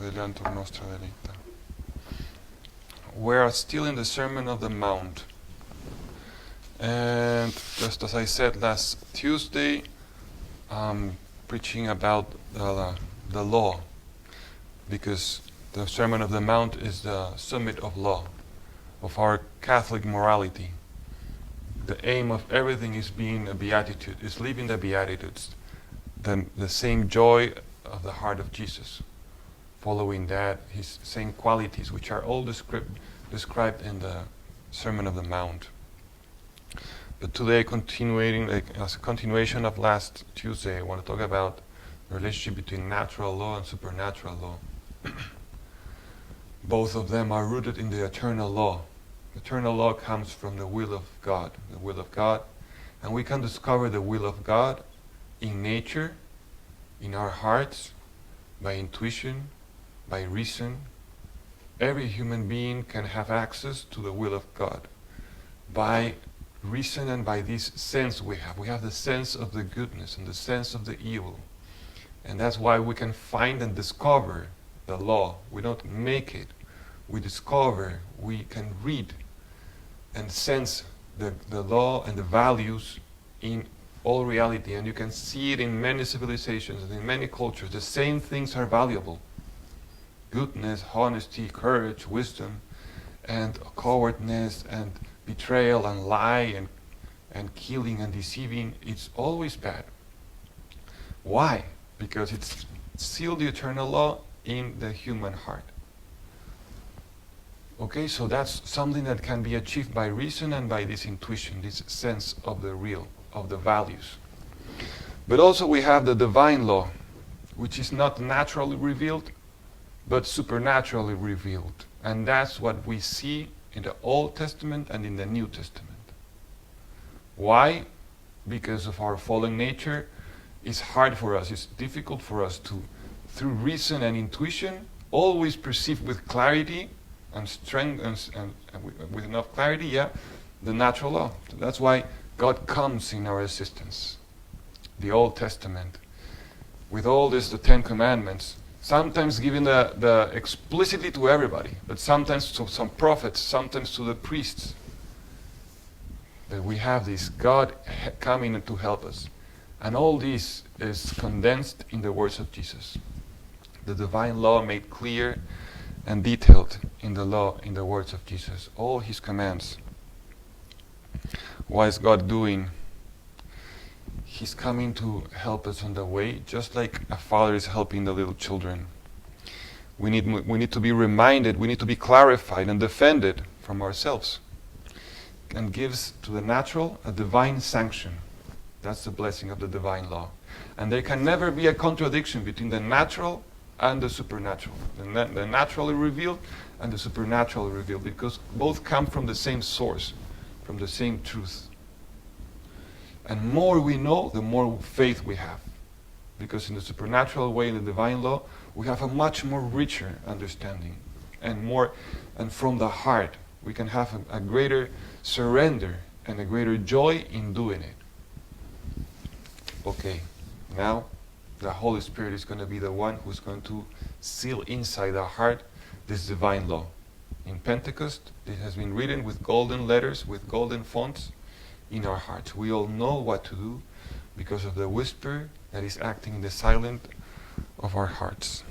adelantur nostra delicta. We are still in the Sermon of the Mount. And just as I said last Tuesday, I'm preaching about the law, because the Sermon of the Mount is the summit of law, of our Catholic morality. The aim of everything is being a beatitude, is living the beatitudes, the same joy of the heart of Jesus, following that, his same qualities, which are all described in the Sermon of the Mount. But today, continuing as a continuation of last Tuesday, I want to talk about the relationship between natural law and supernatural law. Both of them are rooted in the eternal law. Eternal law comes from the will of God, and we can discover the will of God in nature, in our hearts, by intuition, by reason. Every human being can have access to the will of God by reason and by this sense we have. We have the sense of the goodness and the sense of the evil. And that's why we can find and discover the law. We don't make it. We discover, we can read and sense the law and the values in all reality. And you can see it in many civilizations and in many cultures. The same things are valuable. Goodness, honesty, courage, wisdom, and cowardness, and betrayal, and lie, and killing, and deceiving. It's always bad. Why? Because it's sealed the eternal law in the human heart. Okay, so that's something that can be achieved by reason and by this intuition, this sense of the real, of the values. But also we have the divine law, which is not naturally revealed, but supernaturally revealed. And that's what we see in the Old Testament and in the New Testament. Why? Because of our fallen nature. It's hard for us, it's difficult for us to, through reason and intuition, always perceive with clarity and strength and with enough clarity, the natural law. So that's why God comes in our assistance. The Old Testament, with all this, the Ten Commandments, sometimes given the explicitly to everybody, but sometimes to some prophets, sometimes to the priests. That we have this God coming to help us. And all this is condensed in the words of Jesus. The divine law made clear and detailed in the law, in the words of Jesus. All his commands. What is God doing? He's coming to help us on the way, just like a father is helping the little children. We need to be reminded, we need to be clarified and defended from ourselves. And gives to the natural a divine sanction. That's the blessing of the divine law. And there can never be a contradiction between the natural and the supernatural. The naturally revealed and the supernaturally revealed, because both come from the same source, from the same truth. And more we know, the more faith we have. Because in the supernatural way, in the divine law, we have a much more richer understanding. And from the heart, we can have a greater surrender and a greater joy in doing it. Okay, now the Holy Spirit is going to be the one who's going to seal inside our heart this divine law. In Pentecost, it has been written with golden letters, with golden fonts in our hearts. We all know what to do because of the whisper that is acting in the silence of our hearts.